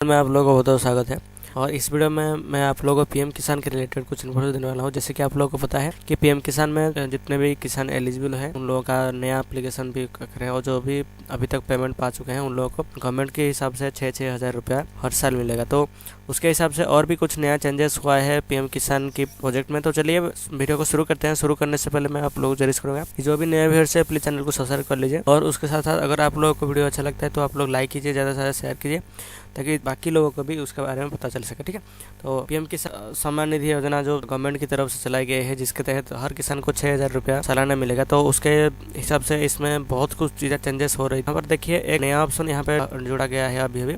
में आप लोगों को बहुत बहुत स्वागत है। और इस वीडियो में मैं आप लोगों को पीएम किसान के रिलेटेड कुछ इन्फॉर्मेशन देने वाला हूं। जैसे कि आप लोगों को पता है कि पीएम किसान में जितने भी किसान एलिजिबल हैं उन लोगों का नया एप्लीकेशन भी करें, और जो भी अभी तक पेमेंट पा चुके हैं उन लोगों को गवर्नमेंट के हिसाब से 6,000 रुपया हर साल मिलेगा। तो उसके हिसाब से और भी कुछ नया चेंजेस हुआ है पीएम किसान की प्रोजेक्ट में। तो चलिए वीडियो को शुरू करते हैं। शुरू करने से पहले मैं आप लोगों को रिक्वेस्ट करूँगा कि जो भी नया व्यूअर्स है प्लीज़ चैनल को सब्सक्राइब कर लीजिए, और उसके साथ साथ अगर आप लोगों को वीडियो अच्छा लगता है तो आप लोग लाइक कीजिए, ज़्यादा से ज़्यादा शेयर कीजिए ताकि बाकी लोगों को भी उसके बारे में पता चल सके। ठीक है, तो पीएम किसान सम्मान निधि योजना जो गवर्नमेंट की तरफ से चलाई गई है, जिसके तहत हर किसान को 6,000 रुपया सालाना मिलेगा। तो उसके हिसाब से इसमें बहुत कुछ चीज़ें चेंजेस हो रही है। यहाँ पर देखिए एक नया ऑप्शन यहाँ पे जुड़ा गया है अभी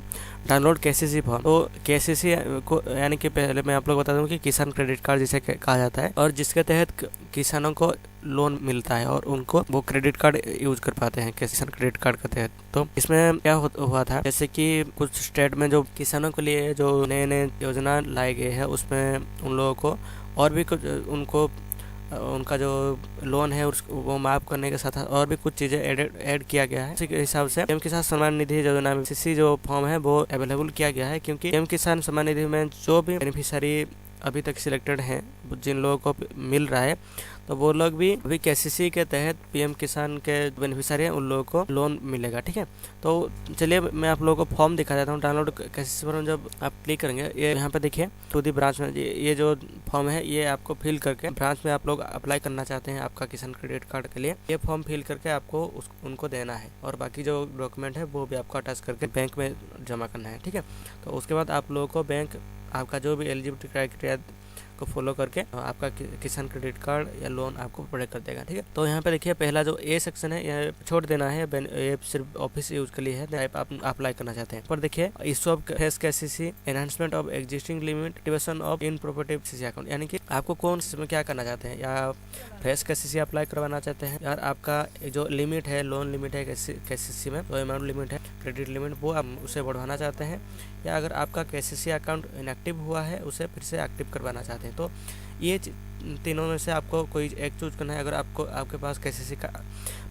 डाउनलोड केसीसी फॉर्म। तो केसीसी को यानी कि पहले मैं आप लोग बता दूं कि किसान क्रेडिट कार्ड जिसे कहा जाता है, और जिसके तहत किसानों को लोन मिलता है और उनको वो क्रेडिट कार्ड यूज कर पाते हैं किसान क्रेडिट कार्ड के तहत। तो इसमें क्या हुआ था, जैसे कि कुछ स्टेट में जो किसानों के लिए जो नए नए योजना लाई गई है उसमें उन लोगों को और भी कुछ उनका जो लोन है वो माफ करने के साथ और भी कुछ चीज़ें ऐड किया गया है। इसी के हिसाब से पीएम किसान सम्मान निधि योजना में सीसी जो फॉर्म है वो अवेलेबल किया गया है, क्योंकि पीएम किसान सम्मान निधि में जो भी बेनिफिशियरी अभी तक सिलेक्टेड हैं, जिन लोगों को मिल रहा है, तो वो लोग भी अभी केसीसी के तहत पीएम किसान के बेनिफिशियरी हैं उन लोगों को लोन मिलेगा। ठीक है, तो चलिए मैं आप लोगों को फॉर्म दिखा देता हूँ। डाउनलोड केसीसी फॉर्म जब आप क्लिक करेंगे, ये यहाँ पे देखिए टू दी ब्रांच में ये जो फॉर्म है ये आपको फिल करके ब्रांच में आप लोग अप्लाई करना चाहते हैं आपका किसान क्रेडिट कार्ड के लिए, ये फॉर्म फिल करके आपको उनको देना है, और बाकी जो डॉक्यूमेंट है वो भी आपको अटैच करके बैंक में जमा करना है। ठीक है, तो उसके बाद आप लोगों को बैंक आपका जो भी एलिजिबिलिटी क्राइटेरिया को फॉलो करके आपका किसान क्रेडिट कार्ड या लोन आपको प्रोवाइड कर देगा। ठीक है, तो यहाँ पे देखिए पहला जो ए सेक्शन है यह छोड़ देना है, ये सिर्फ ऑफिस यूज के लिए है, आप अप्लाई करना चाहते हैं। पर देखिए issue of fresh KCC, enhancement of existing limit, activation of in property CC account, यानी कि आपको कौन में क्या करना चाहते हैं, या फ्रेश केसीसी अप्लाई करवाना चाहते हैं, यार आपका जो लिमिट है लोन लिमिट है केसीसी में, तो अमाउंट लिमिट है क्रेडिट लिमिट वो आप उसे बढ़वाना चाहते हैं, या अगर आपका केसीसी अकाउंट इनएक्टिव हुआ है उसे फिर से एक्टिव करवाना चाहते हैं। तो ये तीनों में से आपको कोई एक चूज करना है। अगर आपके पास केसीसी का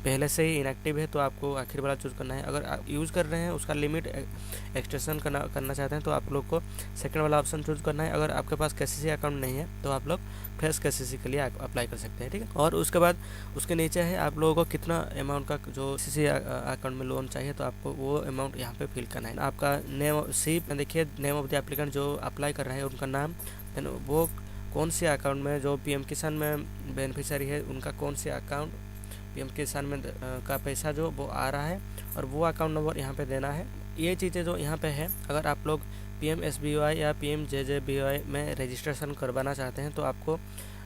पहले से ही इनएक्टिव है तो आपको आखिर वाला चूज करना है। अगर आप यूज़ कर रहे हैं उसका लिमिट एक्सटेंशन करना चाहते हैं तो आप लोग को सेकंड वाला ऑप्शन चूज करना है। अगर आपके पास केसीसी अकाउंट नहीं है तो आप लोग फ्रेश केसीसी के लिए अप्लाई कर सकते हैं। ठीक है, और उसके बाद उसके नीचे है आप लोगों को कितना अमाउंट का जो केसीसी अकाउंट में लोन चाहिए, तो आपको वो अमाउंट यहाँ पे फिल करना है। आपका नेम देखिए नेम ऑफ द एप्लीकेंट जो अप्लाई कर रहे हैं उनका नाम, देन वो कौन से अकाउंट में जो पीएम किसान में बेनिफिशियरी है उनका कौन से अकाउंट पीएम किसान में का पैसा जो वो आ रहा है, और वो अकाउंट नंबर यहाँ पे देना है। ये चीज़ें जो यहाँ पे है, अगर आप लोग PMSBY या PMJJBY में रजिस्ट्रेशन करवाना चाहते हैं तो आपको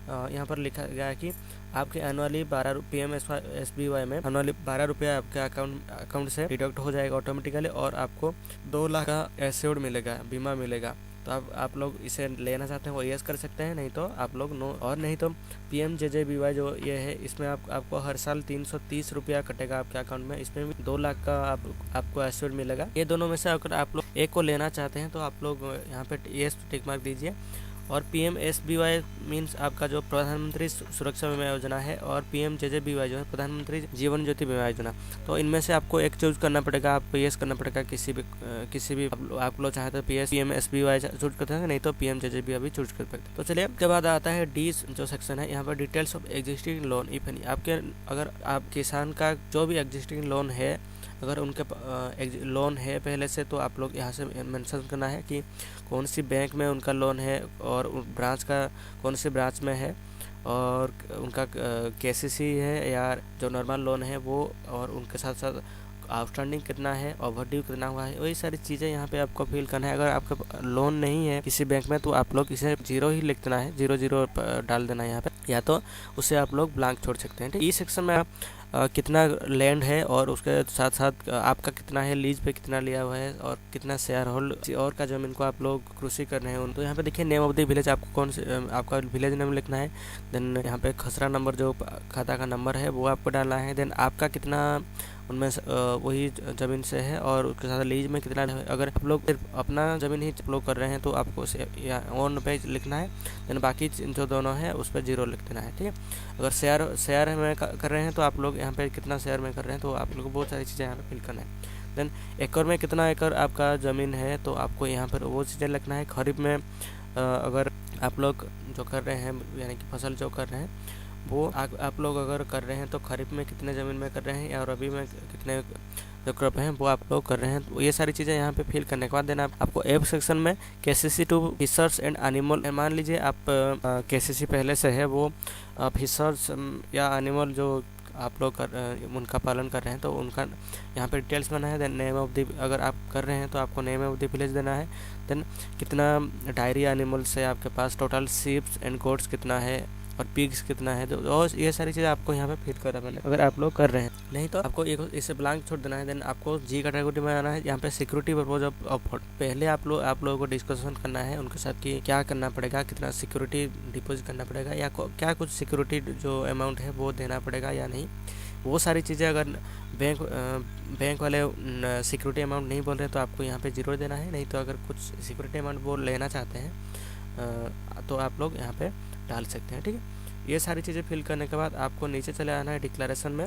यहाँ पर लिखा गया है कि आपके एनुअली 12 PMSBY में एनुअली 12 रुपया आपके अकाउंट से डिडक्ट हो जाएगा ऑटोमेटिकली, और आपको 2 लाख का एश्योर्ड मिलेगा, बीमा मिलेगा। तो आप लोग इसे लेना चाहते हैं वो यस कर सकते हैं, नहीं तो आप लोग नो। और नहीं तो PMJJBY जो ये है इसमें आपको हर साल 330 रुपया कटेगा आपके अकाउंट में, इसमें भी 2 लाख का आपको एश्योर्ड मिलेगा। ये दोनों में से अगर आप लोग एक को लेना चाहते हैं तो आप लोग यहाँ पे यस टिक मार्क दीजिए। और PMSBY मीन्स आपका जो प्रधानमंत्री सुरक्षा बीमा योजना है, और PMJJBY जो है प्रधानमंत्री जीवन ज्योति बीमा योजना। तो इनमें से आपको एक चूज करना पड़ेगा, आपको यस करना पड़ेगा किसी भी आप लोग चाहे तो PMSBY चूज करते हैं, नहीं तो PMJJBY भी चूज कर सकते हैं। तो चलिए उसके बाद आता है डी जो सेक्शन है, यहाँ पर details of existing loan if any. अगर आप किसान का जो भी एग्जिस्टिंग लोन है, अगर उनके लोन है पहले से, तो आप लोग यहाँ से मेंशन करना है कि कौन सी बैंक में उनका लोन है, और ब्रांच का कौन सी ब्रांच में है, और उनका केसीसी है या जो नॉर्मल लोन है वो, और उनके साथ साथ आउटस्टैंडिंग कितना है, ओवरड्यू कितना हुआ है, वही सारी चीज़ें यहाँ पे आपको फिल करना है। अगर आपका लोन नहीं है किसी बैंक में तो आप लोग इसे 0 ही लिख देना है, 0 डाल देना है यहाँ पे, या तो उसे आप लोग ब्लैंक छोड़ सकते हैं। इस सेक्शन में आप कितना लैंड है, और उसके साथ साथ आपका कितना है, लीज पे कितना लिया हुआ है, और कितना शेयर होल्ड और का जमीन को आप लोग कृषि कर रहे हैं। तो यहाँ पे देखिए नेम ऑफ द विलेज, आपको कौन से आपका विलेज नेम लिखना है। देन यहाँ पे खसरा नंबर जो खाता का नंबर है वो आपको डालना है। देन आपका कितना उनमें वही ज़मीन से है, और उसके साथ लीज में कितना है। अगर आप लोग सिर्फ अपना ज़मीन ही फ्लो कर रहे हैं तो आपको ऑन पे लिखना है, देन बाकी जो दोनों है उस पर 0 लिख देना है। ठीक है, अगर शेयर में कर रहे हैं तो आप लोग यहाँ पे कितना शेयर में कर रहे हैं, तो आप लोग को बहुत सारी चीज़ें यहाँ पे फिल करना है। देन एकड़ में कितना एकड़ आपका ज़मीन है, तो आपको यहाँ पर वो चीज़ें लिखना है। खरीफ में अगर आप लोग जो कर रहे हैं, यानी कि फसल जो कर रहे हैं वो आप लोग अगर कर रहे हैं तो खरीफ में कितने ज़मीन में कर रहे हैं, या रबी में कितने जो क्रॉप हैं वो आप लोग कर रहे हैं। तो ये सारी चीज़ें यहाँ पे फिल करने के बाद देना आपको एफ सेक्शन में KCC to fishers and animal, मान लीजिए आप केसीसी पहले से है, वो फिशर्स या एनिमल जो आप लोग उनका पालन कर रहे हैं तो उनका यहाँ पे डिटेल्स बना है। देन नेम ऑफ द, अगर आप कर रहे हैं तो आपको नेम ऑफ द विलेज देना है। देन कितना डायरी एनिमल्स है आपके पास, टोटल शीप्स एंड गोट्स कितना है, और पिग्स कितना है, तो और ये सारी चीज़ें आपको यहाँ पे फिल करना है अगर आप लोग कर रहे हैं। नहीं तो आपको एक इसे ब्लैंक छोड़ देना है। देन आपको जी कैटेगरी में आना है। यहाँ पे सिक्योरिटी पर्पज ऑफ पहले आप लोगों को डिस्कशन करना है उनके साथ कि क्या करना पड़ेगा, कितना सिक्योरिटी डिपॉजिट करना पड़ेगा, या क्या कुछ सिक्योरिटी जो अमाउंट है वो देना पड़ेगा या नहीं, वो सारी चीज़ें। अगर बैंक वाले सिक्योरिटी अमाउंट नहीं बोल रहे तो आपको यहाँ पे 0 देना है। नहीं तो अगर कुछ सिक्योरिटी अमाउंट वो लेना चाहते हैं तो आप लोग यहाँ पे डाल सकते हैं। ठीक है, ये सारी चीज़ें फिल करने के बाद आपको नीचे चले आना है डिक्लेरेशन में।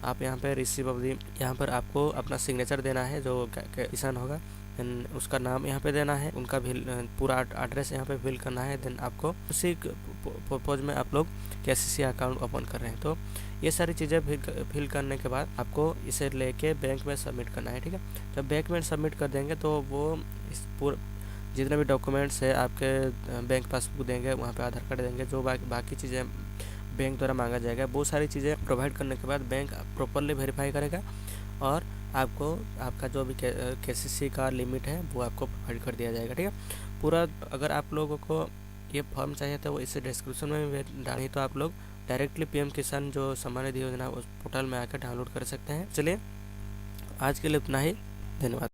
आप यहाँ पे रिसीव ऑफ दी, यहाँ पर आपको अपना सिग्नेचर देना है जो किसान होगा। देन उसका नाम यहाँ पे देना है, उनका पूरा एड्रेस यहाँ पे फिल करना है। देन आपको उसी पर्पज में आप लोग केसीसी अकाउंट ओपन कर रहे हैं। तो ये सारी चीज़ें फिल करने के बाद आपको इसे लेके बैंक में सबमिट करना है। ठीक है, जब बैंक में सबमिट कर देंगे तो वो इस पूरा जितने भी डॉक्यूमेंट्स है आपके बैंक पासबुक देंगे, वहाँ पे आधार कार्ड देंगे, जो बाकी चीज़ें बैंक द्वारा मांगा जाएगा, वो सारी चीज़ें प्रोवाइड करने के बाद बैंक प्रॉपरली वेरीफाई करेगा और आपको आपका जो भी केसीसी का लिमिट है वो आपको प्रोवाइड कर दिया जाएगा। ठीक है, पूरा अगर आप लोगों को ये फॉर्म चाहिए तो वो इसे डिस्क्रिप्शन में डाली, तो आप लोग डायरेक्टली पीएम किसान जो सम्मान निधि योजना उस पोर्टल में आकर डाउनलोड कर सकते हैं। चलिए आज के लिए इतना ही, धन्यवाद।